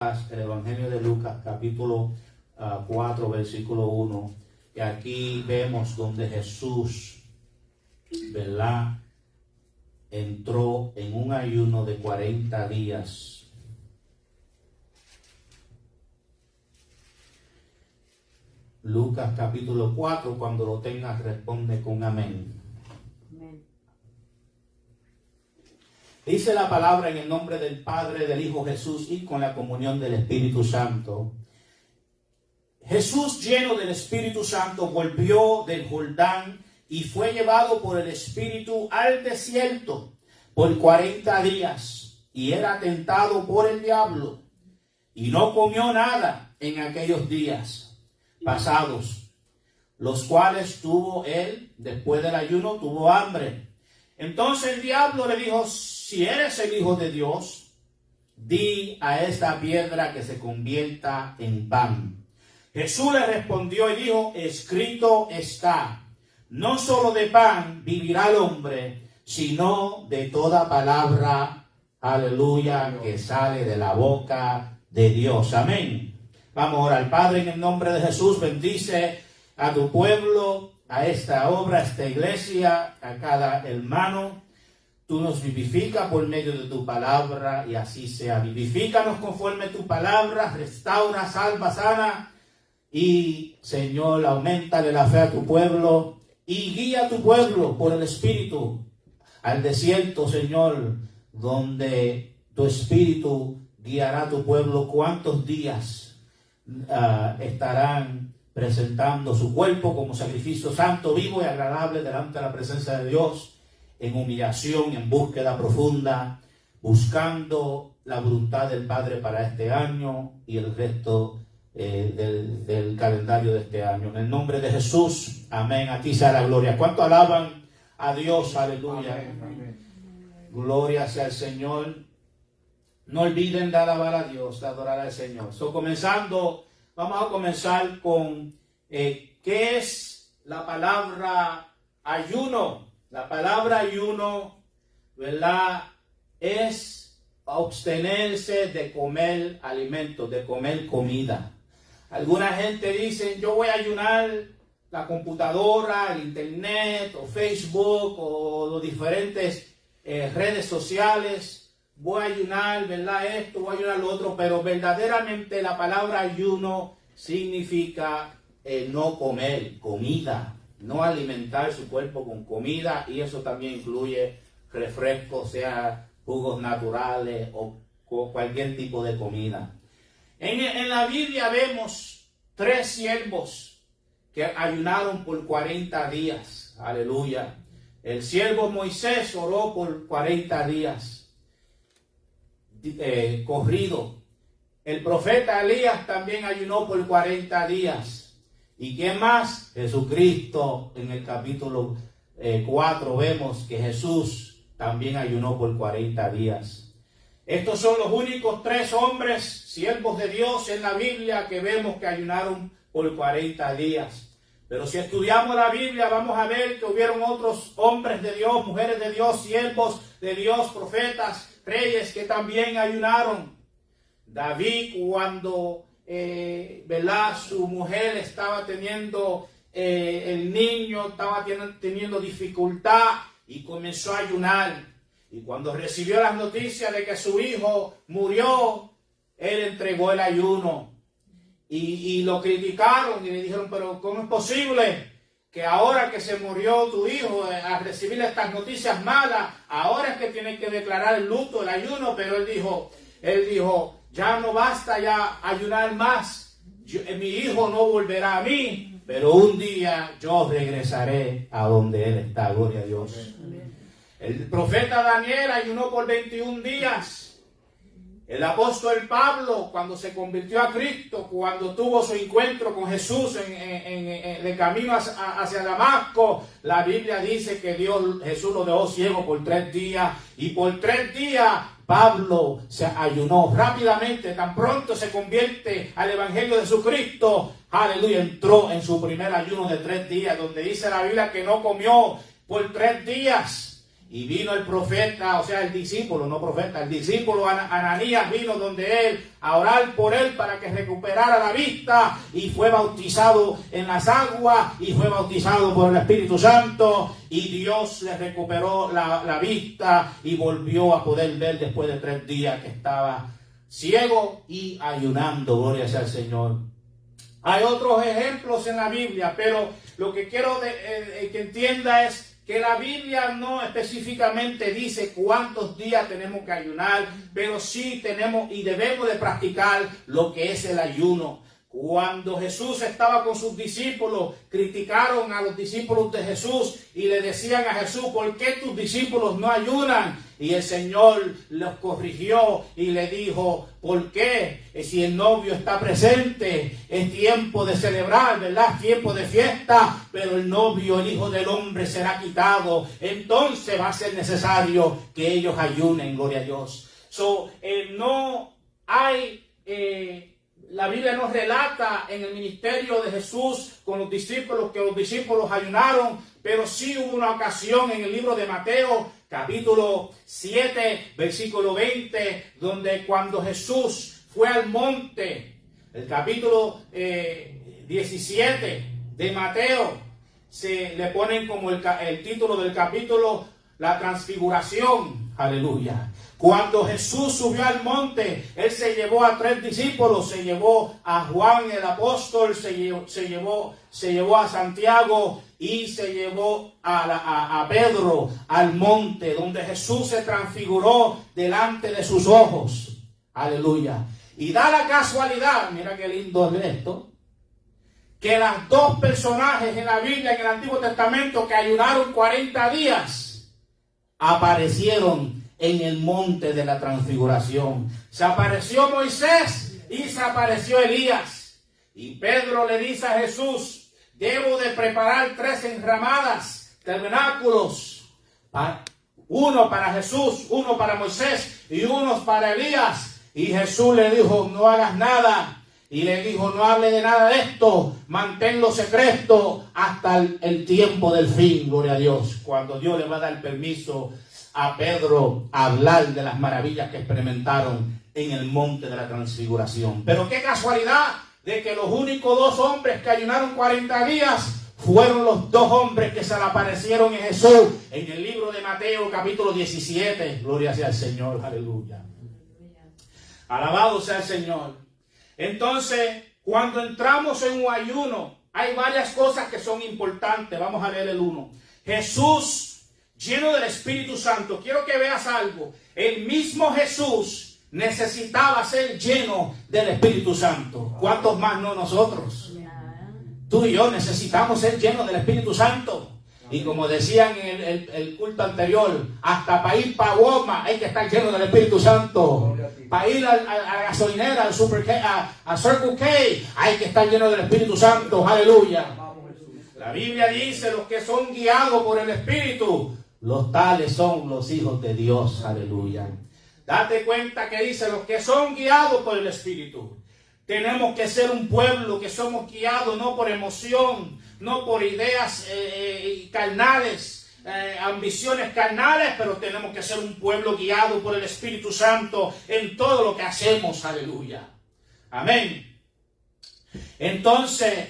El Evangelio de Lucas, capítulo 4, versículo 1. Y aquí vemos donde Jesús, ¿verdad?, entró en un ayuno de 40 días. Lucas capítulo 4, cuando lo tengas, responde con amén. Amén. Dice la palabra en el nombre del Padre, del Hijo Jesús y con la comunión del Espíritu Santo. Jesús, lleno del Espíritu Santo, volvió del Jordán y fue llevado por el Espíritu al desierto por 40 días y era tentado por el diablo y no comió nada en aquellos días pasados, los cuales tuvo él, después del ayuno, tuvo hambre. Entonces el diablo le dijo: si eres el Hijo de Dios, di a esta piedra que se convierta en pan. Jesús le respondió y dijo: escrito está, no solo de pan vivirá el hombre, sino de toda palabra, aleluya, que sale de la boca de Dios. Amén. Vamos a orar. Padre, en el nombre de Jesús, bendice a tu pueblo, a esta obra, a esta iglesia, a cada hermano. Tú nos vivifica por medio de tu palabra y así sea. Vivifícanos conforme tu palabra, restaura, salva, sana y, Señor, auméntale la fe a tu pueblo y guía a tu pueblo por el Espíritu al desierto, Señor, donde tu Espíritu guiará a tu pueblo. ¿Cuántos días estarán presentando su cuerpo como sacrificio santo, vivo y agradable delante de la presencia de Dios, en humillación, en búsqueda profunda, buscando la voluntad del Padre para este año y el resto del calendario de este año? En el nombre de Jesús, amén. A ti sea la gloria. ¿Cuánto alaban a Dios? Aleluya. Amén, amén. Gloria sea el Señor. No olviden de alabar a Dios, de adorar al Señor. Vamos a comenzar con ¿qué es la palabra ayuno? La palabra ayuno, ¿verdad?, es abstenerse de comer alimentos, de comer comida. Alguna gente dice: yo voy a ayunar la computadora, el internet, o Facebook, o los diferentes redes sociales. Voy a ayunar, ¿verdad?, esto, voy a ayunar lo otro. Pero verdaderamente la palabra ayuno significa no comer comida, no alimentar su cuerpo con comida, y eso también incluye refrescos, sea jugos naturales o cualquier tipo de comida. En la Biblia vemos 3 siervos que ayunaron por 40 días. Aleluya. El siervo Moisés oró por 40 días corrido. El profeta Elías también ayunó por 40 días. ¿Y quién más? Jesucristo. En el capítulo 4 vemos que Jesús también ayunó por 40 días. Estos son los únicos 3 hombres, siervos de Dios en la Biblia, que vemos que ayunaron por 40 días. Pero si estudiamos la Biblia, vamos a ver que hubieron otros hombres de Dios, mujeres de Dios, siervos de Dios, profetas, reyes, que también ayunaron. David, cuando ¿verdad?, su mujer estaba teniendo el niño, estaba teniendo dificultad y comenzó a ayunar. Y cuando recibió las noticias de que su hijo murió, él entregó el ayuno. Y lo criticaron y le dijeron: pero ¿cómo es posible que ahora que se murió tu hijo, al recibir estas noticias malas, ahora es que tienes que declarar el luto, el ayuno? Pero él dijo: ya no basta ya ayunar más. Mi hijo no volverá a mí, pero un día yo regresaré a donde él está. Gloria a Dios. Amén. El profeta Daniel ayunó por 21 días. El apóstol Pablo, cuando se convirtió a Cristo, cuando tuvo su encuentro con Jesús de camino hacia Damasco, la Biblia dice que Jesús lo dejó ciego por 3 días. Y por 3 días Pablo se ayunó rápidamente. Tan pronto se convierte al Evangelio de Jesucristo, aleluya, entró en su primer ayuno de 3 días, donde dice la Biblia que no comió por 3 días. Y vino el profeta, o sea, el discípulo, no profeta, el discípulo Ananías vino donde él a orar por él para que recuperara la vista, y fue bautizado en las aguas y fue bautizado por el Espíritu Santo, y Dios le recuperó la vista y volvió a poder ver después de 3 días que estaba ciego y ayunando. Gloria sea al Señor. Hay otros ejemplos en la Biblia, pero lo que quiero que entienda es que la Biblia no específicamente dice cuántos días tenemos que ayunar, pero sí tenemos y debemos de practicar lo que es el ayuno. Cuando Jesús estaba con sus discípulos, criticaron a los discípulos de Jesús y le decían a Jesús: ¿por qué tus discípulos no ayunan? Y el Señor los corrigió y le dijo: ¿por qué? Si el novio está presente, es tiempo de celebrar, ¿verdad? Es tiempo de fiesta, pero el novio, el Hijo del Hombre, será quitado. Entonces va a ser necesario que ellos ayunen, gloria a Dios. No hay... La Biblia nos relata en el ministerio de Jesús con los discípulos que los discípulos ayunaron, pero sí hubo una ocasión en el libro de Mateo, capítulo 7, versículo 20, donde cuando Jesús fue al monte, el capítulo 17 de Mateo, se le ponen como el título del capítulo, la transfiguración. Aleluya. Cuando Jesús subió al monte, Él se llevó a 3 discípulos, se llevó a Juan el apóstol, se llevó a Santiago y se llevó a Pedro al monte, donde Jesús se transfiguró delante de sus ojos. Aleluya. Y da la casualidad, mira qué lindo es esto, que las 2 personajes en la Biblia, en el Antiguo Testamento, que ayunaron 40 días, aparecieron en el monte de la transfiguración. Se apareció Moisés y se apareció Elías. Y Pedro le dice a Jesús: debo de preparar 3 enramadas, tabernáculos, uno para Jesús, uno para Moisés y uno para Elías. Y Jesús le dijo: no hagas nada. Y le dijo: no hable de nada de esto, manténlo secreto hasta el tiempo del fin. Gloria a Dios. Cuando Dios le va a dar permiso a Pedro a hablar de las maravillas que experimentaron en el monte de la transfiguración. Pero qué casualidad de que los únicos 2 hombres que ayunaron 40 días fueron los 2 hombres que se le aparecieron en Jesús en el libro de Mateo capítulo 17. Gloria sea al Señor, aleluya. Alabado sea el Señor. Entonces, cuando entramos en un ayuno, hay varias cosas que son importantes. Vamos a leer el 1. Jesús, lleno del Espíritu Santo. Quiero que veas algo. El mismo Jesús necesitaba ser lleno del Espíritu Santo. ¿Cuántos más no nosotros? Tú y yo necesitamos ser llenos del Espíritu Santo. Y como decían en el culto anterior, hasta para ir para Walmart hay que estar lleno del Espíritu Santo. Para ir a la gasolinera, al Circle K, hay que estar lleno del Espíritu Santo. Aleluya. La Biblia dice: los que son guiados por el Espíritu, los tales son los hijos de Dios. Aleluya. Date cuenta que dice: los que son guiados por el Espíritu. Tenemos que ser un pueblo que somos guiados no por emoción, no por ideas carnales, ambiciones carnales, pero tenemos que ser un pueblo guiado por el Espíritu Santo en todo lo que hacemos. Aleluya. Amén. Entonces,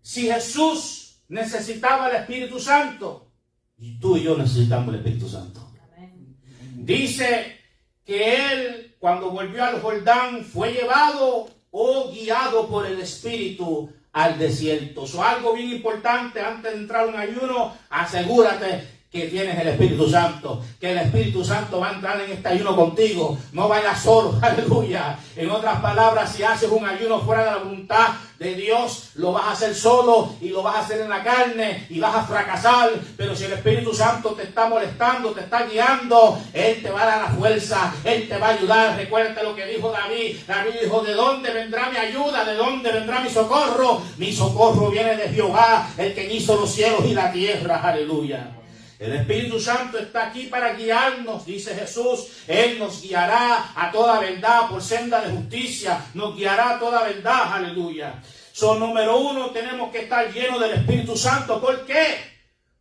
si Jesús necesitaba el Espíritu Santo, y tú y yo necesitamos el Espíritu Santo. Amén. Dice que Él, cuando volvió al Jordán, fue llevado o guiado por el Espíritu al desierto. Eso es algo bien importante. Antes de entrar a un ayuno, asegúrate que tienes el Espíritu Santo, que el Espíritu Santo va a entrar en este ayuno contigo. No vayas solo, aleluya. En otras palabras, si haces un ayuno fuera de la voluntad de Dios, lo vas a hacer solo y lo vas a hacer en la carne y vas a fracasar. Pero si el Espíritu Santo te está molestando, te está guiando, Él te va a dar la fuerza, Él te va a ayudar. Recuerda lo que dijo David. David dijo: ¿de dónde vendrá mi ayuda? ¿De dónde vendrá mi socorro? Mi socorro viene de Jehová, el que hizo los cielos y la tierra. Aleluya. El Espíritu Santo está aquí para guiarnos, dice Jesús. Él nos guiará a toda verdad por senda de justicia. Nos guiará a toda verdad, aleluya. Número 1, tenemos que estar llenos del Espíritu Santo. ¿Por qué?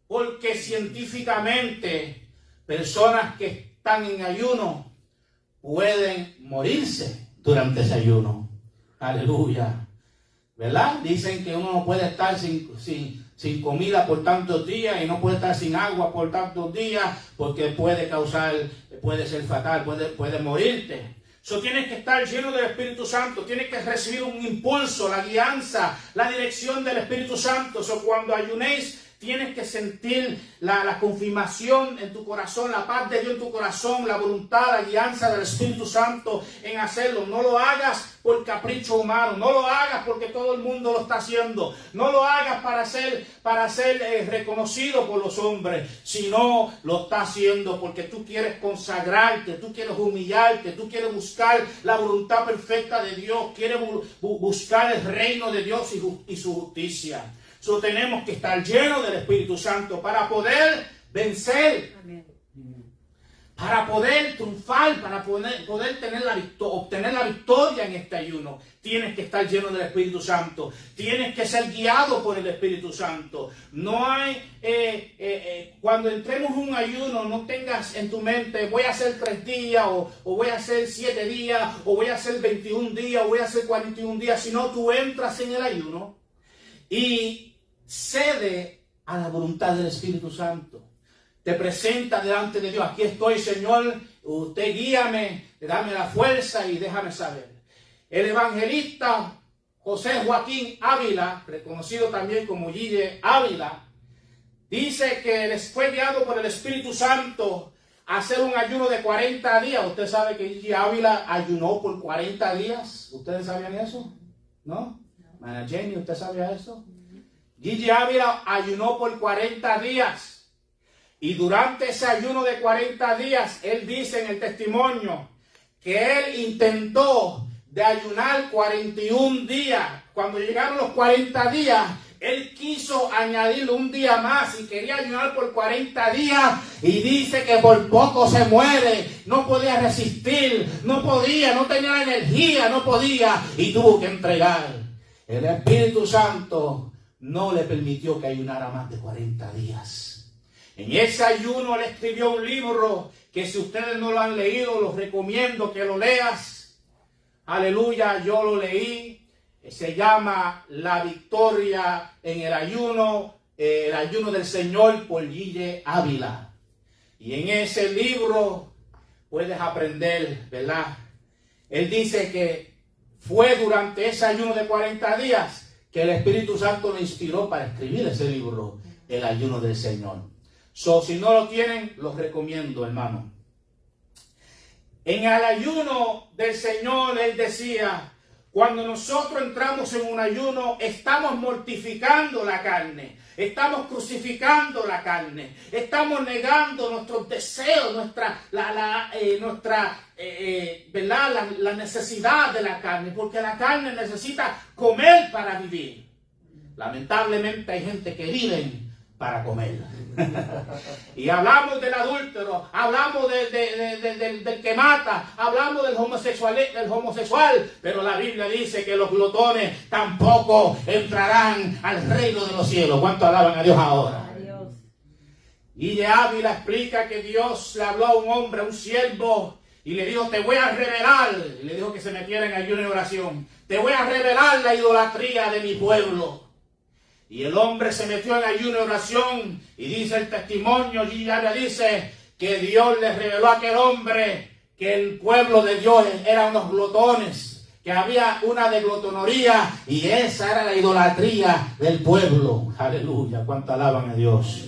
Porque científicamente personas que están en ayuno pueden morirse durante ese ayuno. Aleluya. ¿Verdad? Dicen que uno no puede estar sin comida por tantos días y no puede estar sin agua por tantos días porque puede ser fatal, puede morirte. Tienes que estar lleno del Espíritu Santo, tienes que recibir un impulso, la guianza, la dirección del Espíritu Santo. Cuando ayunéis, tienes que sentir la confirmación en tu corazón, la paz de Dios en tu corazón, la voluntad, la guianza del Espíritu Santo en hacerlo. No lo hagas por capricho humano, no lo hagas porque todo el mundo lo está haciendo, no lo hagas para ser reconocido por los hombres, sino lo estás haciendo porque tú quieres consagrarte, tú quieres humillarte, tú quieres buscar la voluntad perfecta de Dios, quieres buscar el reino de Dios y su justicia. Tenemos que estar llenos del Espíritu Santo para poder vencer. Amén. Para poder triunfar, para poder obtener la victoria en este ayuno. Tienes que estar lleno del Espíritu Santo. Tienes que ser guiado por el Espíritu Santo. No hay, cuando entremos en un ayuno, no tengas en tu mente, voy a hacer 3 días, o voy a hacer 7 días, o voy a hacer 21 días, o voy a hacer 41 días. Sino tú entras en el ayuno y cede a la voluntad del Espíritu Santo. Te presenta delante de Dios. Aquí estoy, Señor. Usted guíame, dame la fuerza y déjame saber. El evangelista José Joaquín Ávila, reconocido también como Gille Ávila, dice que les fue guiado por el Espíritu Santo a hacer un ayuno de 40 días. Usted sabe que Gille Ávila ayunó por 40 días. ¿Ustedes sabían eso? ¿No? Mana Jenny, ¿usted sabía eso? Gille Ávila ayunó por 40 días. Y durante ese ayuno de 40 días, él dice en el testimonio que él intentó de ayunar 41 días. Cuando llegaron los 40 días, él quiso añadirle un día más y quería ayunar por 40 días. Y dice que por poco se muere. No podía resistir, no tenía la energía, no podía. Y tuvo que entregar. El Espíritu Santo no le permitió que ayunara más de 40 días. En ese ayuno él escribió un libro que si ustedes no lo han leído, los recomiendo que lo leas. Aleluya, yo lo leí. Se llama La victoria en el ayuno del Señor, por Gille Ávila. Y en ese libro puedes aprender, ¿verdad? Él dice que fue durante ese ayuno de 40 días que el Espíritu Santo le inspiró para escribir ese libro, El ayuno del Señor. Si no lo tienen, los recomiendo, hermano. En el ayuno del Señor, él decía, cuando nosotros entramos en un ayuno, estamos mortificando la carne, estamos crucificando la carne, estamos negando nuestros deseos, la necesidad de la carne, porque la carne necesita comer para vivir. Lamentablemente hay gente que vive para comer. Y hablamos del adúltero, hablamos del que mata, hablamos del homosexual, pero la Biblia dice que los glotones tampoco entrarán al reino de los cielos. ¿Cuánto alaban a Dios ahora? Y Ávila explica que Dios le habló a un hombre, a un siervo, y le dijo, te voy a revelar, y le dijo que se metiera en ayuno y oración, te voy a revelar la idolatría de mi pueblo. Y el hombre se metió en ayuno y oración, y dice el testimonio, y ya dice que Dios le reveló a aquel hombre que el pueblo de Dios eran unos glotones, que había una de glotonería, y esa era la idolatría del pueblo. Aleluya, cuánto alaban a Dios.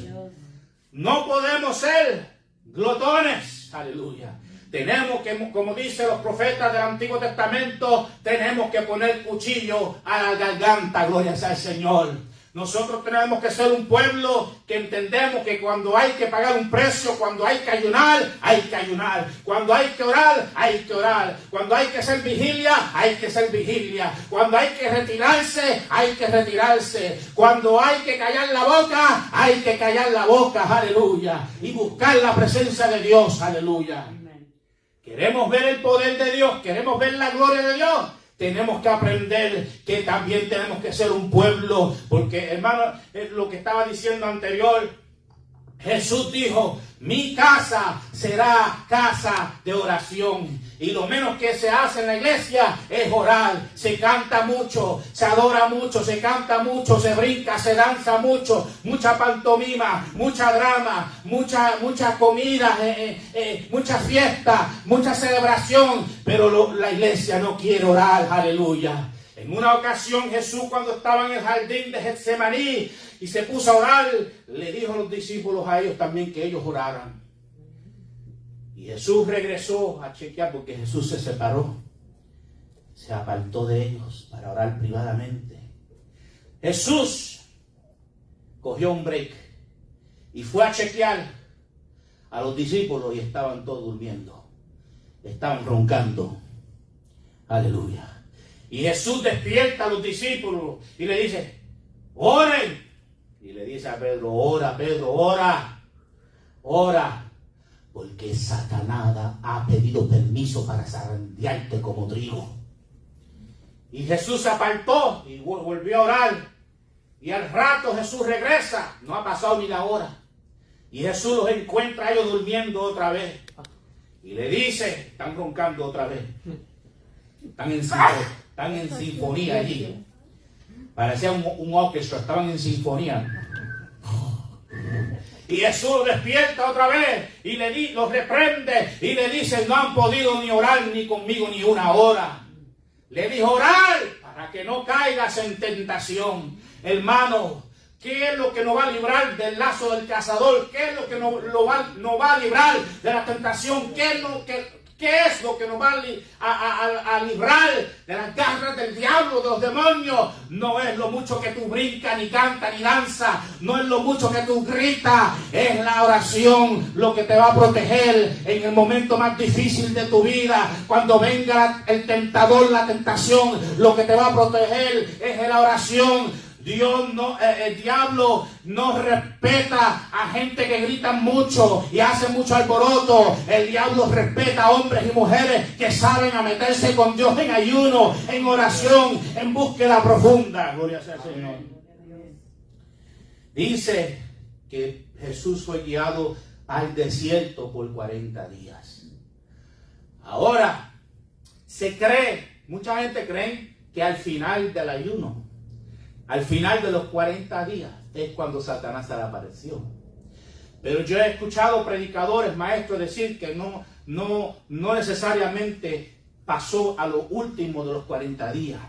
No podemos ser glotones, aleluya. Tenemos que, como dicen los profetas del Antiguo Testamento, tenemos que poner cuchillo a la garganta, gloria sea al Señor. Nosotros tenemos que ser un pueblo que entendemos que cuando hay que pagar un precio, cuando hay que ayunar, hay que ayunar. Cuando hay que orar, hay que orar. Cuando hay que hacer vigilia, hay que hacer vigilia. Cuando hay que retirarse, hay que retirarse. Cuando hay que callar la boca, hay que callar la boca, aleluya. Y buscar la presencia de Dios, aleluya. Queremos ver el poder de Dios, queremos ver la gloria de Dios. Tenemos que aprender que también tenemos que ser un pueblo, porque hermano, lo que estaba diciendo anterior, Jesús dijo, mi casa será casa de oración. Y lo menos que se hace en la iglesia es orar. Se canta mucho, se adora mucho, se canta mucho, se brinca, se danza mucho, mucha pantomima, mucha drama, mucha comida, mucha fiesta, mucha celebración. Pero la iglesia no quiere orar, aleluya. En una ocasión Jesús, cuando estaba en el jardín de Getsemaní y se puso a orar, le dijo a los discípulos a ellos también que ellos oraran. Y Jesús regresó a chequear porque Jesús se separó. Se apartó de ellos para orar privadamente. Jesús cogió un break y fue a chequear a los discípulos y estaban todos durmiendo. Estaban roncando. Aleluya. Y Jesús despierta a los discípulos y le dice, oren. Y le dice a Pedro, ora, Pedro, ora. Ora. Porque Satanás ha pedido permiso para zarandearte como trigo. Y Jesús se apartó y volvió a orar. Y al rato Jesús regresa. No ha pasado ni la hora. Y Jesús los encuentra a ellos durmiendo otra vez. Y le dice, están roncando otra vez. Están en sinfonía allí. Parecía un orquesta, estaban en sinfonía. Y Jesús despierta otra vez y los reprende y le dice, no han podido ni orar ni conmigo ni una hora. Le dijo, orar para que no caigas en tentación. Hermano, ¿qué es lo que nos va a librar del lazo del cazador? ¿Qué es lo que nos va a librar de la tentación? ¿Qué es lo que nos va a librar de las garras del diablo, de los demonios? No es lo mucho que tú brincas, ni cantas, ni danzas. No es lo mucho que tú gritas. Es la oración lo que te va a proteger en el momento más difícil de tu vida. Cuando venga el tentador, la tentación, lo que te va a proteger es la oración. El diablo no respeta a gente que gritan mucho y hacen mucho alboroto. El diablo respeta a hombres y mujeres que saben a meterse con Dios en ayuno, en oración, en búsqueda profunda. Gloria sea al Señor. Dice que Jesús fue guiado al desierto por 40 días. Ahora, mucha gente cree que al final del ayuno, al final de los 40 días es cuando Satanás se le apareció. Pero yo he escuchado predicadores, maestros decir que no necesariamente pasó a lo último de los 40 días.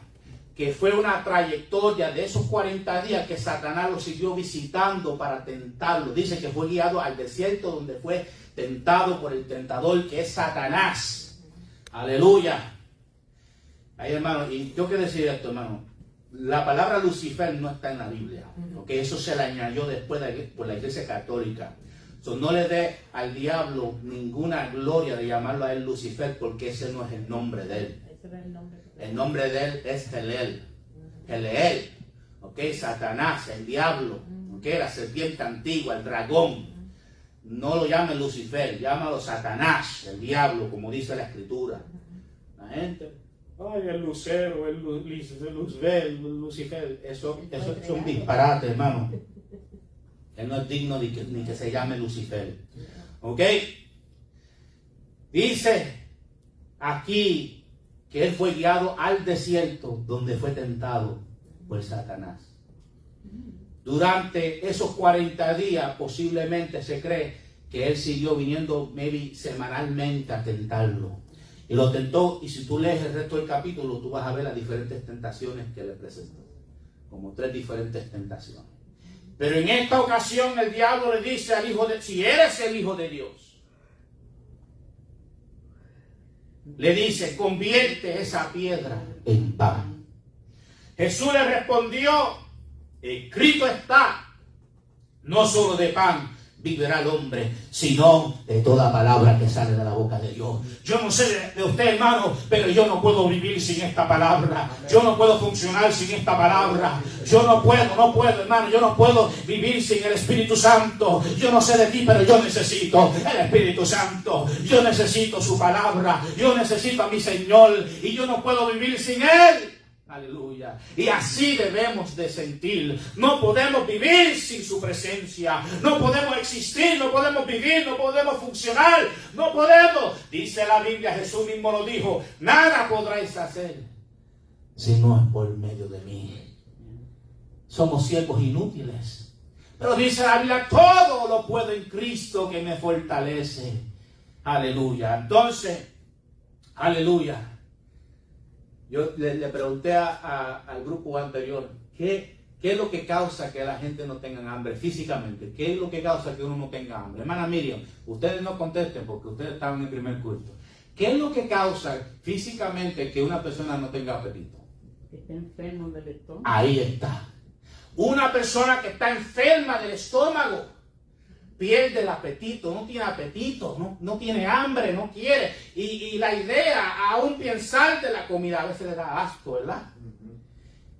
Que fue una trayectoria de esos 40 días que Satanás lo siguió visitando para tentarlo. Dice que fue guiado al desierto donde fue tentado por el tentador que es Satanás. Aleluya. Ahí, hermano, y yo quiero decir esto, hermano. La palabra Lucifer no está en la Biblia, porque eso se le añadió después por la Iglesia Católica. No le dé al diablo ninguna gloria de llamarlo a él Lucifer, porque ese no es el nombre de él. El nombre de él es Heleel, Satanás, el diablo, la serpiente antigua, el dragón. No lo llamen Lucifer, llámalo Satanás, el diablo, como dice la Escritura. La gente... Ay, el lucero, el Lucifer, eso es un disparate, hermano. Él no es digno ni que se llame Lucifer. ¿Ok? Dice aquí que él fue guiado al desierto donde fue tentado por Satanás. Durante esos 40 días posiblemente se cree que él siguió viniendo semanalmente a tentarlo. Y lo tentó, y si tú lees el resto del capítulo, tú vas a ver las diferentes tentaciones que le presentó. Como 3 diferentes tentaciones. Pero en esta ocasión el diablo le dice al hijo si eres el Hijo de Dios, le dice, convierte esa piedra en pan. Jesús le respondió, escrito está, no solo de pan vivirá el hombre, sino de toda palabra que sale de la boca de Dios. Yo no sé de usted, hermano, pero yo no puedo vivir sin esta palabra. Yo no puedo funcionar sin esta palabra. Yo no puedo, hermano. Yo no puedo vivir sin el Espíritu Santo. Yo no sé de ti, pero yo necesito el Espíritu Santo. Yo necesito su palabra. Yo necesito a mi Señor y yo no puedo vivir sin Él. Aleluya. Y así debemos de sentir. No podemos vivir sin su presencia. No podemos existir, no podemos vivir, no podemos funcionar. No podemos. Dice la Biblia, Jesús mismo lo dijo, nada podréis hacer si no es por medio de mí. Somos siervos inútiles. Pero dice la Biblia, todo lo puedo en Cristo que me fortalece. Aleluya. Entonces, aleluya. Yo le pregunté al grupo anterior, ¿qué es lo que causa que la gente no tenga hambre físicamente? ¿Qué es lo que causa que uno no tenga hambre? Hermana Miriam, ustedes no contesten porque ustedes estaban en el primer culto. ¿Qué es lo que causa físicamente que una persona no tenga apetito? Que está enfermo del estómago. Ahí está. Una persona que está enferma del estómago pierde el apetito, no tiene apetito, no tiene hambre, no quiere. Y la idea, aún pensar de la comida, a veces le da asco, ¿verdad?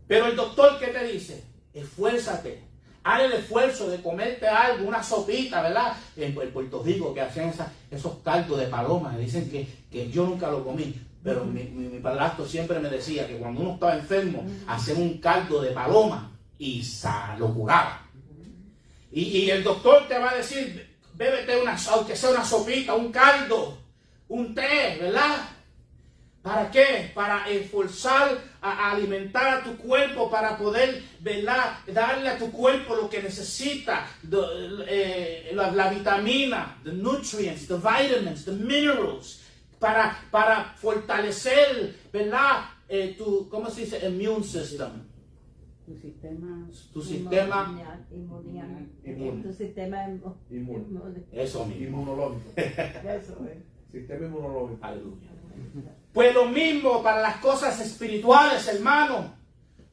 Pero el doctor, ¿qué te dice? Esfuérzate, haz el esfuerzo de comerte algo, una sopita, ¿verdad? En Puerto Rico, que hacían esos caldos de paloma, dicen que yo nunca lo comí. Pero mi padrastro siempre me decía que cuando uno estaba enfermo, hacían un caldo de paloma y lo curaba. Y el doctor te va a decir, bébete aunque sea una sopita, un caldo, un té, ¿verdad? ¿Para qué? Para esforzar a alimentar a tu cuerpo, para poder, ¿verdad?, darle a tu cuerpo lo que necesita, la vitamina, the nutrients, the vitamins, the minerals, para fortalecer, ¿verdad?, ¿cómo se dice? Immune system. Tu sistema inmune. Eso mismo. Inmunológico. Eso es. Sistema inmunológico. Aleluya. Pues lo mismo para las cosas espirituales, hermano.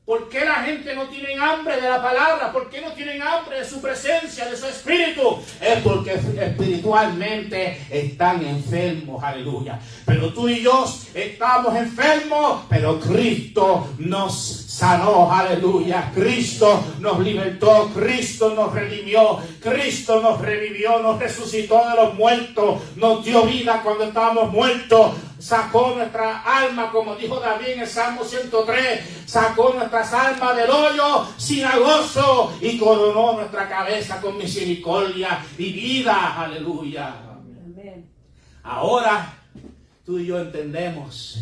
¿Por qué la gente no tiene hambre de la palabra? ¿Por qué no tienen hambre de su presencia, de su espíritu? Es porque espiritualmente están enfermos, aleluya. Pero tú y yo estamos enfermos, pero Cristo nos sanó, aleluya. Cristo nos libertó, Cristo nos redimió, Cristo nos revivió, nos resucitó de los muertos, nos dio vida cuando estábamos muertos. Sacó nuestra alma, como dijo David en el Salmo 103, sacó nuestras almas del hoyo sin gozo y coronó nuestra cabeza con misericordia y vida. Aleluya. Amén. Ahora tú y yo entendemos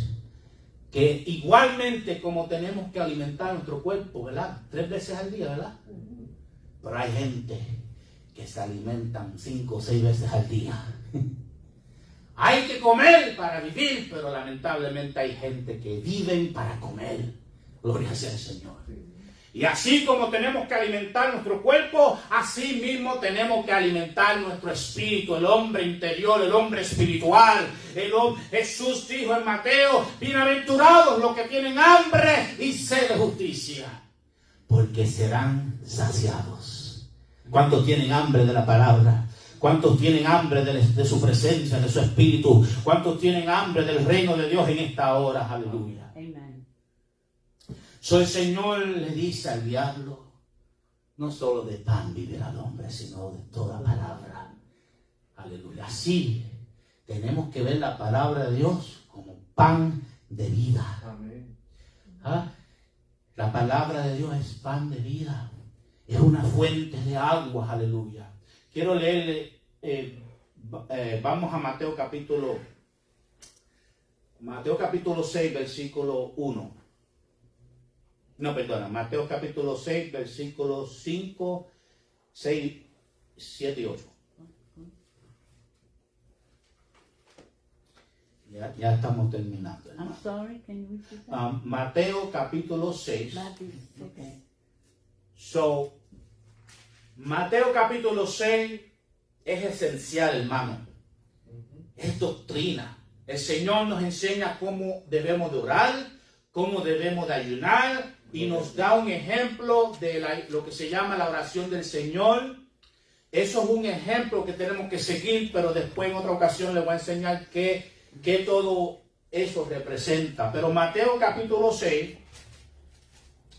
que igualmente como tenemos que alimentar nuestro cuerpo, ¿verdad? 3 veces al día, ¿verdad? Pero hay gente que se alimentan 5 o 6 veces al día. Hay que comer para vivir, pero lamentablemente hay gente que viven para comer. Gloria sea al Señor. Y así como tenemos que alimentar nuestro cuerpo, así mismo tenemos que alimentar nuestro espíritu, el hombre interior, el hombre espiritual. Jesús dijo en Mateo, bienaventurados los que tienen hambre y sed de justicia, porque serán saciados. ¿Cuántos tienen hambre de la palabra? ¿Cuántos tienen hambre de su presencia, de su espíritu? ¿Cuántos tienen hambre del reino de Dios en esta hora? Aleluya. Amen. El Señor le dice al diablo, no solo de pan vivirá el hombre, sino de toda palabra. Aleluya. Así tenemos que ver la palabra de Dios como pan de vida. Amén. ¿Ah? La palabra de Dios es pan de vida. Es una fuente de agua. Aleluya. Quiero leerle, vamos a Mateo capítulo 6, versículo 1. No, perdona, Mateo capítulo 6, versículos 5, 6, 7 y 8. Ya estamos terminando. I'm sorry, can you repeat that? Mateo capítulo 6. Okay. Mateo capítulo 6 es esencial, hermano. Es doctrina. El Señor nos enseña cómo debemos de orar, cómo debemos de ayunar, y nos da un ejemplo de lo que se llama la oración del Señor. Eso es un ejemplo que tenemos que seguir, pero después en otra ocasión les voy a enseñar qué todo eso representa. Pero Mateo capítulo 6,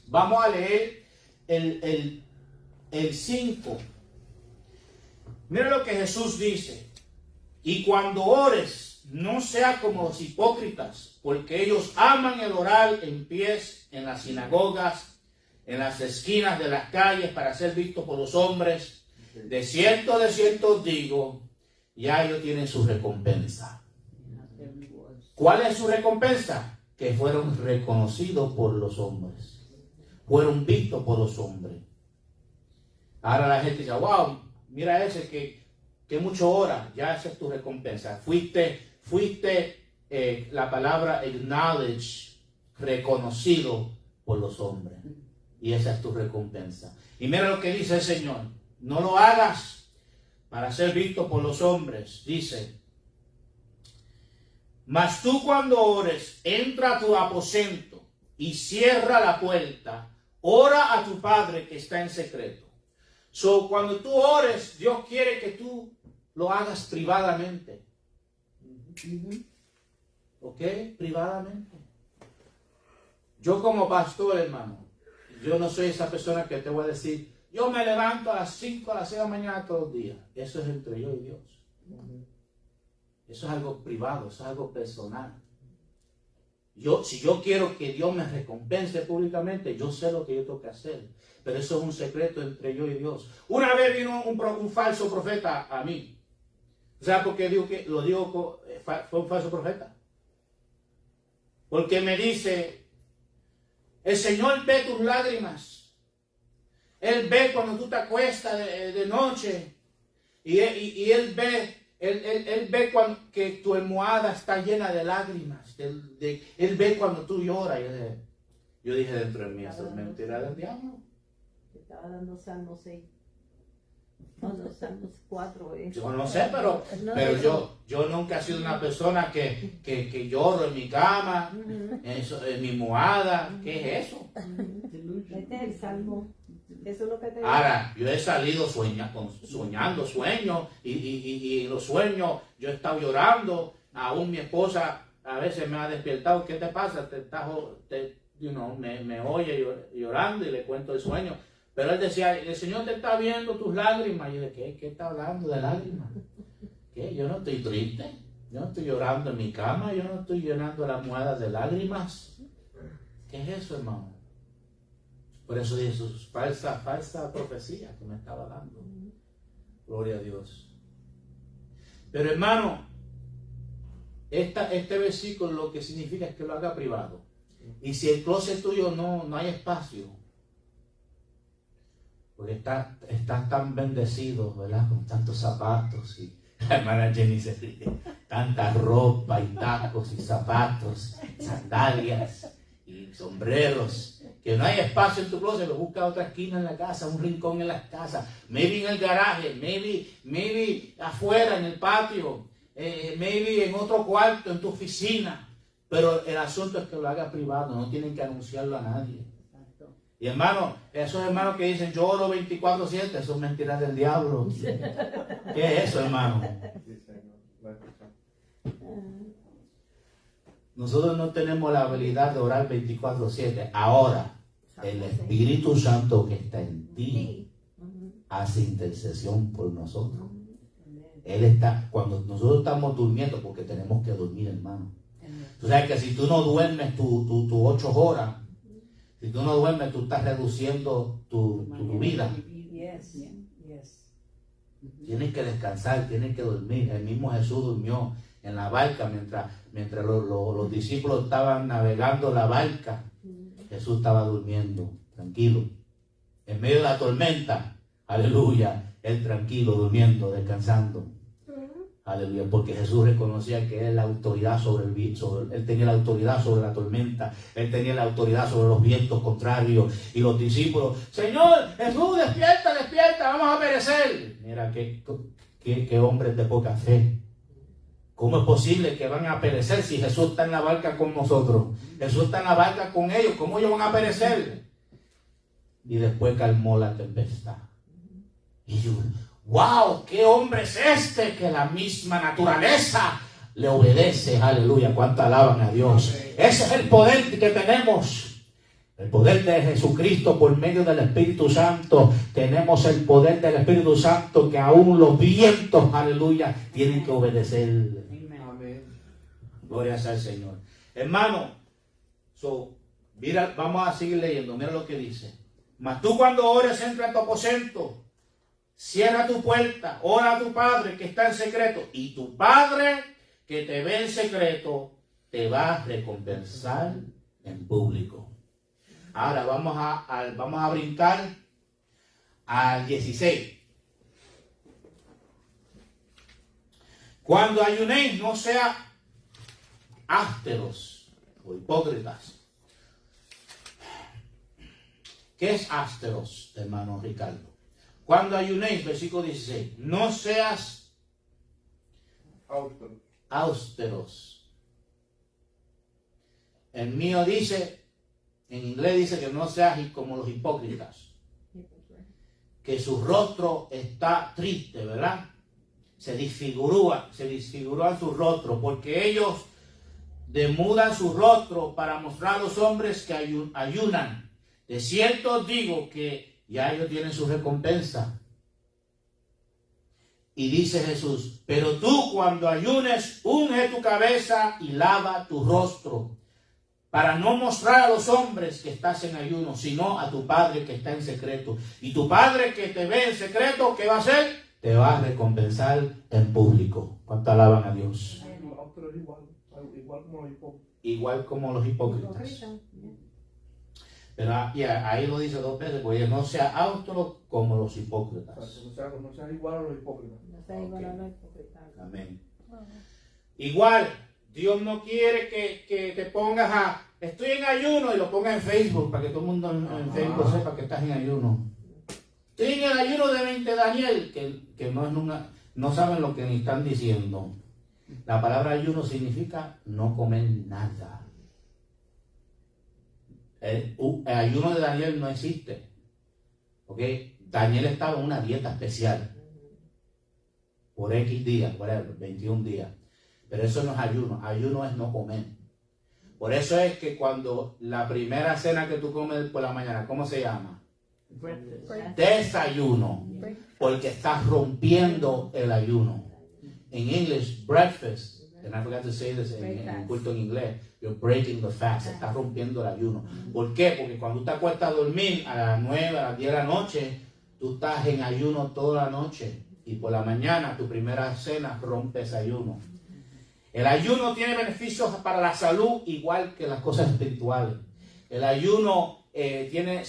vamos a leer el 5. Mira lo que Jesús dice. Y cuando ores, no sea como los hipócritas, porque ellos aman el orar en pies en las sinagogas, en las esquinas de las calles, para ser vistos por los hombres. De cierto os digo, ya ellos tienen su recompensa. ¿Cuál es su recompensa? Que fueron reconocidos por los hombres. Fueron vistos por los hombres. Ahora la gente dice, wow, mira ese que mucho ora, ya esa es tu recompensa. Fuiste la palabra acknowledge, reconocido por los hombres. Y esa es tu recompensa. Y mira lo que dice el Señor. No lo hagas para ser visto por los hombres. Dice, mas tú cuando ores, entra a tu aposento y cierra la puerta. Ora a tu Padre que está en secreto. So, cuando tú ores, Dios quiere que tú lo hagas privadamente. ¿Ok? Privadamente. Yo como pastor, hermano, yo no soy esa persona que te voy a decir, yo me levanto a las 5, a las 6 de la mañana todos los días. Eso es entre yo y Dios. Eso es algo privado, eso es algo personal. Si yo quiero que Dios me recompense públicamente, yo sé lo que yo tengo que hacer. Pero eso es un secreto entre yo y Dios. Una vez vino un falso profeta a mí. ¿Sabes por qué fue un falso profeta? Porque me dice, el Señor ve tus lágrimas. Él ve cuando tú te acuestas de noche. Y Él ve cuando que tu almohada está llena de lágrimas. Él ve cuando tú lloras. Yo dije dentro de mí, eso es mentira del diablo. Estaba dando Salmo 6. No, Salmos 4. Yo no sé, pero yo nunca he sido una persona que lloro en mi cama, en mi almohada. ¿Qué es eso? Este es el Salmo. Eso es lo que te digo. Ahora, yo he salido soñando sueños y los sueños yo he estado llorando. Aún mi esposa a veces me ha despertado. ¿Qué te pasa? Me oye llorando y le cuento el sueño. Pero él decía, el Señor te está viendo tus lágrimas. Y yo dije, ¿qué está hablando de lágrimas? ¿Qué? Yo no estoy triste. Yo no estoy llorando en mi cama. Yo no estoy llenando la almohada de lágrimas. ¿Qué es eso, hermano? Por eso dije, eso es falsa profecía que me estaba dando. Gloria a Dios. Pero hermano, este versículo lo que significa es que lo haga privado. Y si el closet tuyo no hay espacio, porque estás tan bendecido, ¿verdad? Con tantos zapatos y la hermana Jenny se ríe, tanta ropa y tacos y zapatos, sandalias y sombreros, que no hay espacio en tu closet. Busca otra esquina en la casa, un rincón en la casa, maybe en el garaje, maybe afuera en el patio, maybe en otro cuarto, en tu oficina. Pero el asunto es que lo hagas privado, no tienen que anunciarlo a nadie. Y hermano, esos hermanos que dicen yo oro 24/7, eso es mentiras del diablo. ¿Qué es eso, hermano? Nosotros no tenemos la habilidad de orar 24/7. Ahora, el Espíritu Santo que está en ti hace intercesión por nosotros. Él está, cuando nosotros estamos durmiendo, porque tenemos que dormir, hermano. Tú sabes que si tú no duermes tus 8 horas, si tú no duermes, tú estás reduciendo tu vida. Tienes que descansar, tienes que dormir. El mismo Jesús durmió en la barca mientras los discípulos estaban navegando la barca. Jesús estaba durmiendo, tranquilo. En medio de la tormenta, aleluya, él tranquilo, durmiendo, descansando. Aleluya, porque Jesús reconocía que él la autoridad él tenía la autoridad sobre la tormenta, él tenía la autoridad sobre los vientos contrarios. Y los discípulos, Señor, Jesús, despierta, vamos a perecer. Mira, qué hombres de poca fe. ¿Cómo es posible que van a perecer si Jesús está en la barca con nosotros? Jesús está en la barca con ellos, ¿cómo ellos van a perecer? Y después calmó la tempestad. Y yo, ¡wow! ¿Qué hombre es este que la misma naturaleza le obedece? Aleluya, cuánto alaban a Dios. Ese es el poder que tenemos. El poder de Jesucristo por medio del Espíritu Santo. Tenemos el poder del Espíritu Santo que aún los vientos, aleluya, tienen que obedecer. Amén. Gloria sea al Señor. Hermano, mira, vamos a seguir leyendo. Mira lo que dice. Mas tú cuando ores, entra en tu aposento, cierra tu puerta, ora a tu Padre que está en secreto, y tu Padre que te ve en secreto te va a recompensar en público. Ahora vamos a brincar al 16. Cuando ayunéis, no sea ásteros o hipócritas. ¿Qué es ásteros, hermano Ricardo? Cuando ayunéis, versículo 16, no seas austeros. El mío dice, en inglés dice que no seas como los hipócritas, que su rostro está triste, ¿verdad? Se disfigurúan su rostro, porque ellos demudan su rostro para mostrar a los hombres que ayunan. De cierto os digo que ya ellos tienen su recompensa. Y dice Jesús, pero tú cuando ayunes, unge tu cabeza y lava tu rostro, para no mostrar a los hombres que estás en ayuno, sino a tu Padre que está en secreto. Y tu Padre que te ve en secreto, ¿qué va a hacer? Te va a recompensar en público. ¿Cuánto alaban a Dios? Igual como los hipócritas. Pero ahí lo dice dos veces, porque no sea austero como los hipócritas. No sea igual a los hipócritas. No sea igual a los hipócritas. Amén. Igual, Dios no quiere que te pongas estoy en ayuno y lo pongas en Facebook, para que todo el mundo en Facebook sepa que estás en ayuno. Estoy en el ayuno de 20 Daniel, que no saben lo que ni están diciendo. La palabra ayuno significa no comer nada. El ayuno de Daniel no existe. ¿Ok? Daniel estaba en una dieta especial. Por X días, whatever, 21 días. Pero eso no es ayuno. Ayuno es no comer. Por eso es que cuando la primera cena que tú comes por la mañana, ¿cómo se llama? Desayuno. Porque estás rompiendo el ayuno. En English, breakfast. And I forgot to say this en culto en inglés. You're breaking the fast. Estás rompiendo el ayuno. ¿Por qué? Porque cuando tú te acuestas a dormir a las 9, a las 10 de la noche, tú estás en ayuno toda la noche. Y por la mañana, tu primera cena, rompes ayuno. El ayuno tiene beneficios para la salud, igual que las cosas espirituales. El ayuno tiene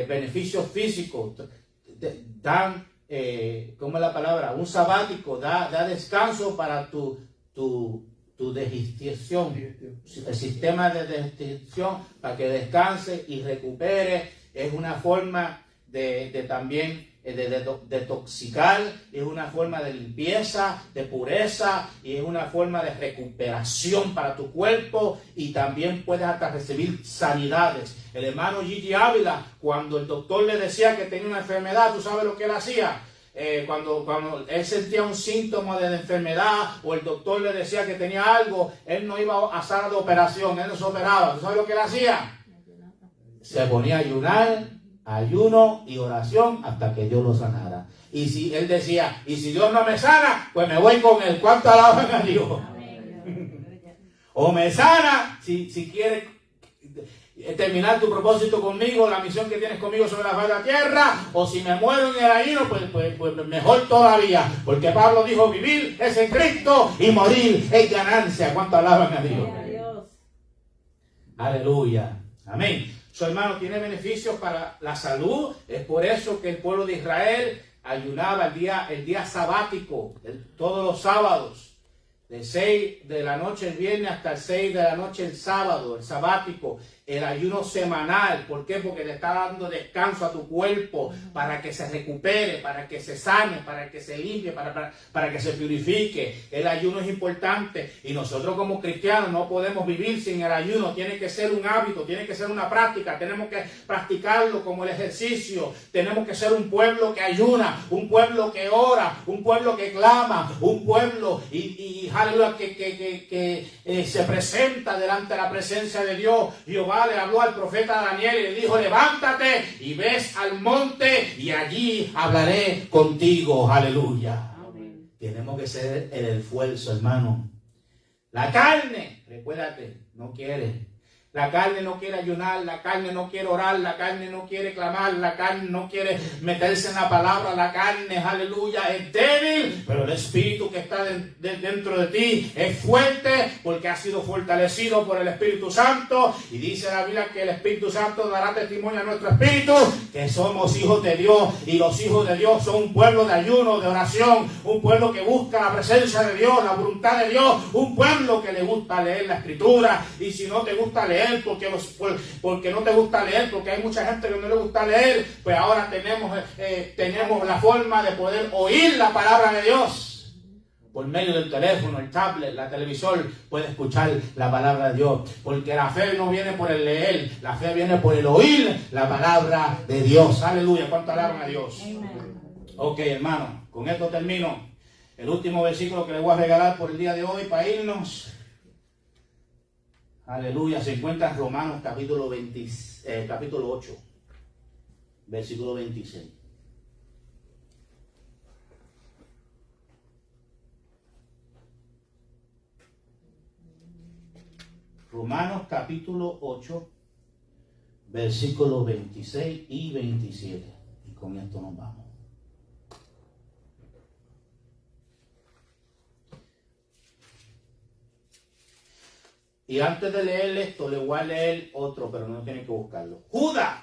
beneficios físicos. Dan, ¿cómo es la palabra? Un sabático, da descanso para tu digestión, el sistema de digestión, para que descanse y recupere. Es una forma de también detoxicar, es una forma de limpieza, de pureza, y es una forma de recuperación para tu cuerpo, y también puedes hasta recibir sanidades. El hermano Gigi Ávila, cuando el doctor le decía que tenía una enfermedad, ¿tú sabes lo que él hacía? Cuando él sentía un síntoma de la enfermedad, o el doctor le decía que tenía algo, él no iba a sala de operación, él no se operaba. ¿Tú sabes lo que él hacía? Se ponía a ayunar, ayuno y oración hasta que Dios lo sanara. Y si él decía, y si Dios no me sana, pues me voy con él. ¿Cuánto alaban a Dios? O me sana, si quiere terminar tu propósito conmigo, la misión que tienes conmigo sobre la faz de la tierra, o si me muero en el ayuno, pues mejor todavía, porque Pablo dijo, vivir es en Cristo y morir es ganancia. ¿Cuánto alaban a Dios? Aleluya, amén. Su hermano tiene beneficios para la salud. Es por eso que el pueblo de Israel ayunaba el día sabático, todos los sábados, de 6 de la noche el viernes hasta el 6 de la noche el sábado, el sabático, el ayuno semanal. ¿Por qué? Porque le está dando descanso a tu cuerpo para que se recupere, para que se sane, para que se limpie, para que se purifique. El ayuno es importante, y nosotros como cristianos no podemos vivir sin el ayuno. Tiene que ser un hábito, tiene que ser una práctica. Tenemos que practicarlo como el ejercicio. Tenemos que ser un pueblo que ayuna, un pueblo que ora, un pueblo que clama, un pueblo y aleluya, que se presenta delante de la presencia de Dios. Jehová Jehová le habló al profeta Daniel y le dijo, levántate y ves al monte y allí hablaré contigo. Aleluya. Amén. Tenemos que hacer el esfuerzo, hermano. La carne, recuérdate, no quiere. La carne no quiere ayunar, la carne no quiere orar, la carne no quiere clamar, la carne no quiere meterse en la palabra, la carne, aleluya, es débil, pero el espíritu que está dentro de ti es fuerte porque ha sido fortalecido por el Espíritu Santo. Y dice la Biblia que el Espíritu Santo dará testimonio a nuestro espíritu que somos hijos de Dios, y los hijos de Dios son un pueblo de ayuno, de oración, un pueblo que busca la presencia de Dios, la voluntad de Dios, un pueblo que le gusta leer la Escritura. Y si no te gusta leer, porque no te gusta leer, porque hay mucha gente que no le gusta leer, pues ahora tenemos la forma de poder oír la palabra de Dios. Por medio del teléfono, el tablet, la televisor, puede escuchar la palabra de Dios. Porque la fe no viene por el leer, la fe viene por el oír la palabra de Dios. Aleluya, ¿cuánto alaban a Dios? Amén. Ok, hermano, con esto termino. El último versículo que les voy a regalar por el día de hoy para irnos. Aleluya, se encuentra en Romanos capítulo 8, versículo 26. Romanos capítulo 8, versículos 26 y 27. Y con esto nos vamos. Y antes de leer esto, le voy a leer otro, pero no tienen que buscarlo. Judas.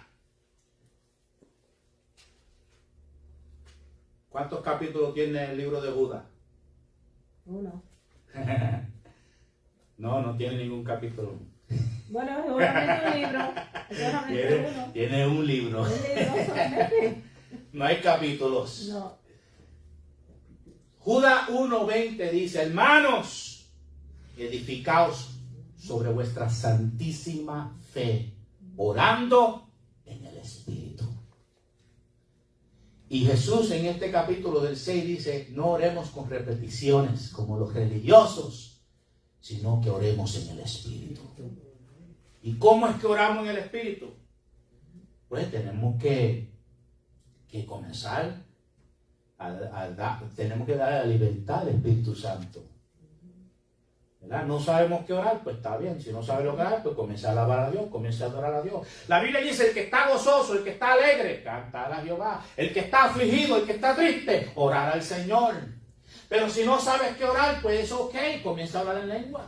¿Cuántos capítulos tiene el libro de Judas? 1. No tiene ningún capítulo. Bueno, seguramente un libro. Seguramente uno. Tiene un libro. Un libro solamente. No hay capítulos. No. Judas 1:20 dice, hermanos, edificaos sobre vuestra santísima fe, orando en el Espíritu. Y Jesús en este capítulo del 6 dice, no oremos con repeticiones como los religiosos, sino que oremos en el Espíritu. ¿Y cómo es que oramos en el Espíritu? Pues tenemos que comenzar tenemos que dar la libertad al Espíritu Santo. ¿Verdad? No sabemos qué orar, pues está bien. Si no sabes lo que orar, pues comienza a alabar a Dios, comienza a adorar a Dios. La Biblia dice, el que está gozoso, el que está alegre, cantar a Jehová. El que está afligido, el que está triste, orar al Señor. Pero si no sabes qué orar, pues es ok, comienza a hablar en lengua.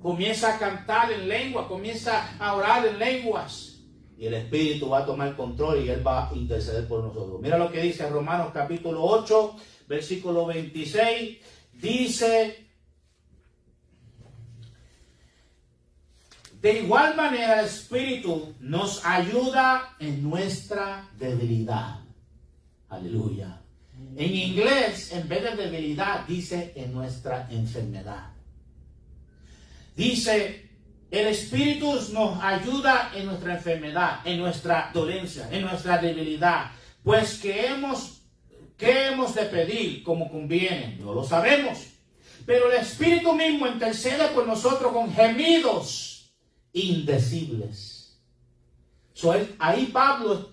Comienza a cantar en lengua, comienza a orar en lenguas. Y el Espíritu va a tomar control y Él va a interceder por nosotros. Mira lo que dice Romanos capítulo 8, versículo 26. Dice, de igual manera el Espíritu nos ayuda en nuestra debilidad. Aleluya. En inglés, en vez de debilidad, dice en nuestra enfermedad. Dice, el Espíritu nos ayuda en nuestra enfermedad, en nuestra dolencia, en nuestra debilidad. Pues ¿qué hemos de pedir como conviene? No lo sabemos. Pero el Espíritu mismo intercede por nosotros con gemidos indecibles. Ahí Pablo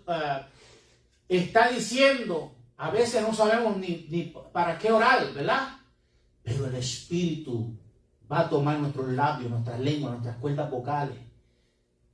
está diciendo, a veces no sabemos ni para qué orar, ¿verdad? Pero el Espíritu va a tomar nuestros labios, nuestras lenguas, nuestras cuerdas vocales.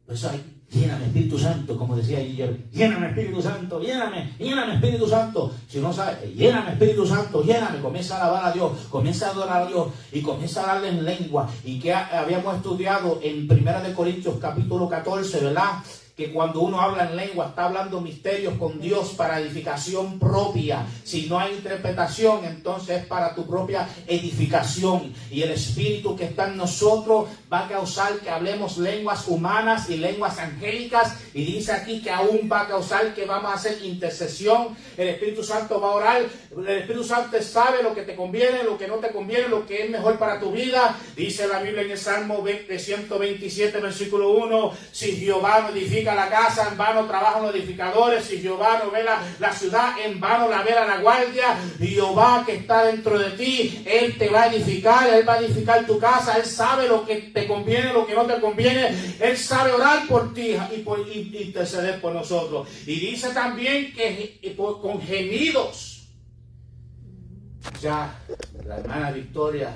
Por eso lléname Espíritu Santo, como decía ayer, lléname Espíritu Santo, lléname Espíritu Santo. Si no sabes, lléname Espíritu Santo, lléname, comienza a alabar a Dios, comienza a adorar a Dios y comienza a darle en lengua. Y que habíamos estudiado en 1 Corintios capítulo 14, ¿verdad? Que cuando uno habla en lengua está hablando misterios con Dios para edificación propia. Si no hay interpretación, entonces es para tu propia edificación. Y el Espíritu que está en nosotros va a causar que hablemos lenguas humanas y lenguas angélicas. Y dice aquí que aún va a causar que vamos a hacer intercesión. El Espíritu Santo va a orar. El Espíritu Santo sabe lo que te conviene, lo que no te conviene, lo que es mejor para tu vida. Dice la Biblia en el Salmo 127, versículo 1, si Jehová no edifica edifica la casa, en vano trabajan los edificadores. Si Jehová no vela la ciudad, en vano la vela la guardia. Jehová que está dentro de ti, Él te va a edificar, Él va a edificar tu casa. Él sabe lo que te conviene, lo que no te conviene. Él sabe orar por ti y interceder por nosotros. Y dice también que con gemidos. Ya la hermana Victoria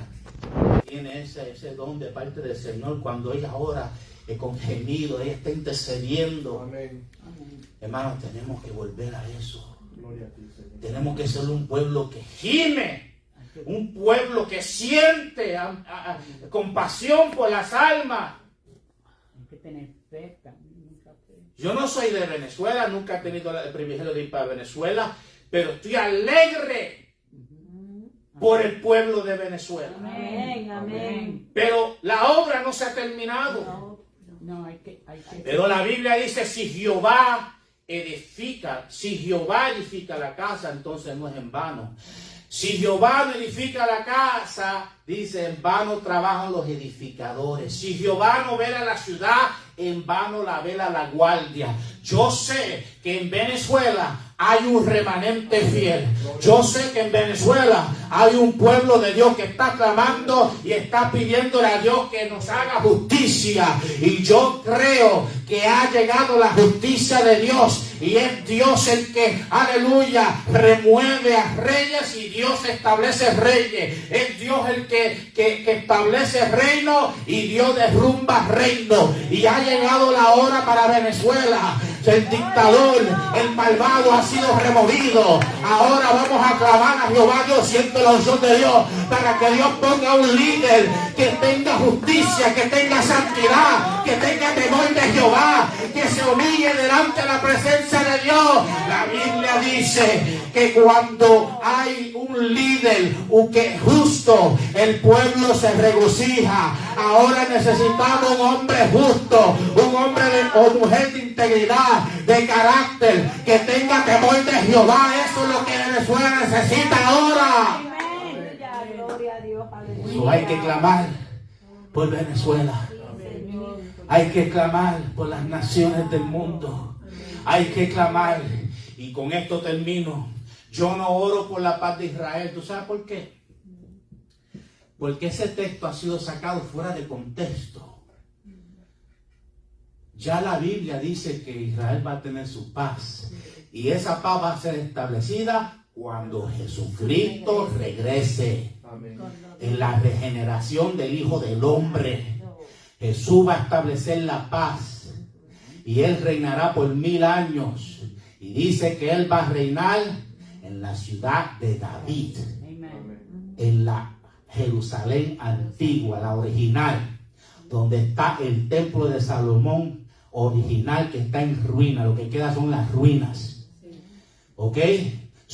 tiene ese don de parte del Señor. Cuando ella ora con gemido, ella está intercediendo. Amén. Hermanos, tenemos que volver a eso. Gloria a ti, Señor. Tenemos que ser un pueblo que gime, un pueblo que siente compasión por las almas. Hay que tener fe también. Yo no soy de Venezuela, nunca he tenido el privilegio de ir para Venezuela, pero estoy alegre por el pueblo de Venezuela. Amén, amén. Pero la obra no se ha terminado. No, hay que. Pero la Biblia dice, si Jehová edifica la casa, entonces no es en vano. Si Jehová no edifica la casa, dice, en vano trabajan los edificadores. Si Jehová no vela la ciudad, en vano la vela la guardia. Yo sé que en Venezuela hay un remanente fiel. Yo sé que en Venezuela hay un pueblo de Dios que está clamando y está pidiéndole a Dios que nos haga justicia. Y yo creo que ha llegado la justicia de Dios. Y es Dios el que, aleluya, remueve a reyes y Dios establece reyes. Es Dios el que establece reino y Dios derrumba reino. Y ha llegado la hora para Venezuela. El dictador, el malvado ha sido removido. Ahora vamos a clamar a Jehová. Yo siento la unción de Dios para que Dios ponga un líder que tenga justicia, que tenga santidad, que tenga temor de Jehová, que se humille delante de la presencia de Dios. La Biblia dice que cuando hay un líder que justo, el pueblo se regocija. Ahora necesitamos un hombre justo, un hombre o mujer de integridad, de carácter, que tenga temor de Jehová. Eso es lo que Venezuela necesita ahora. Gloria a Dios, So, hay que clamar por Venezuela. Hay que clamar por las naciones del mundo. Hay que clamar. Y con esto termino. Yo no oro por la paz de Israel. ¿Tú sabes por qué? Porque ese texto ha sido sacado fuera de contexto. Ya la Biblia dice que Israel va a tener su paz. Y esa paz va a ser establecida cuando Jesucristo regrese. Amén. En la regeneración del Hijo del Hombre. Jesús va a establecer la paz. Y Él reinará por 1000 años. Y dice que Él va a reinar en la ciudad de David. En la Jerusalén antigua, la original. Donde está el templo de Salomón original, que está en ruina. Lo que queda son las ruinas. ¿Ok?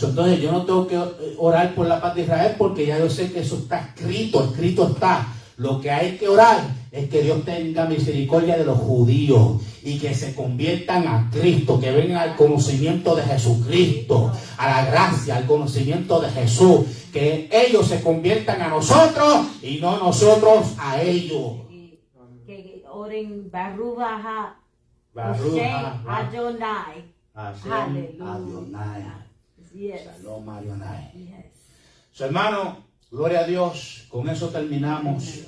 Entonces yo no tengo que orar por la paz de Israel, porque ya yo sé que eso está escrito está. Lo que hay que orar es que Dios tenga misericordia de los judíos y que se conviertan a Cristo, que vengan al conocimiento de Jesucristo, a la gracia, al conocimiento de Jesús, que ellos se conviertan a nosotros y no nosotros a ellos. Que oren Baruch Baruch Adonai. Hashem Aleluya. Adonai. Yes. Shalom Adonai. Yes. So, hermano, gloria a Dios. Con eso terminamos.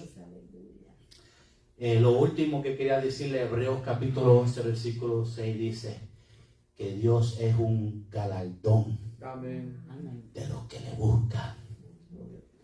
Lo último que quería decirle, Hebreos capítulo 11, versículo 6 dice que Dios es un galardón Amén. de los que le buscan.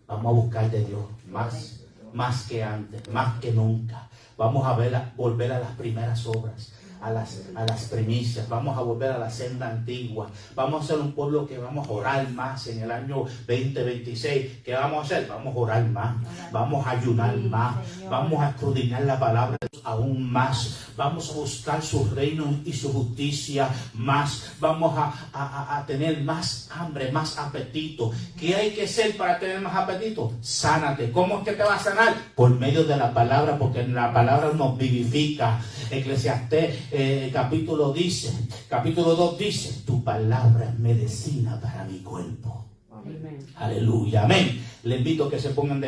Vamos a buscar de Dios más que antes, más que nunca. Vamos a volver a las primeras obras, a las primicias. Vamos a volver a la senda antigua. Vamos a ser un pueblo que vamos a orar más en el año 2026. ¿Qué vamos a hacer? Vamos a orar más. Vamos a ayunar más. Vamos a escudriñar la palabra de Dios aún más. Vamos a buscar su reino y su justicia más. Vamos a tener más hambre, más apetito. ¿Qué hay que hacer para tener más apetito? Sánate. ¿Cómo es que te va a sanar? Por medio de la palabra, porque la palabra nos vivifica. Eclesiastés capítulo 2 dice: tu palabra es medicina para mi cuerpo. Amén. Aleluya, amén. Le invito a que se pongan de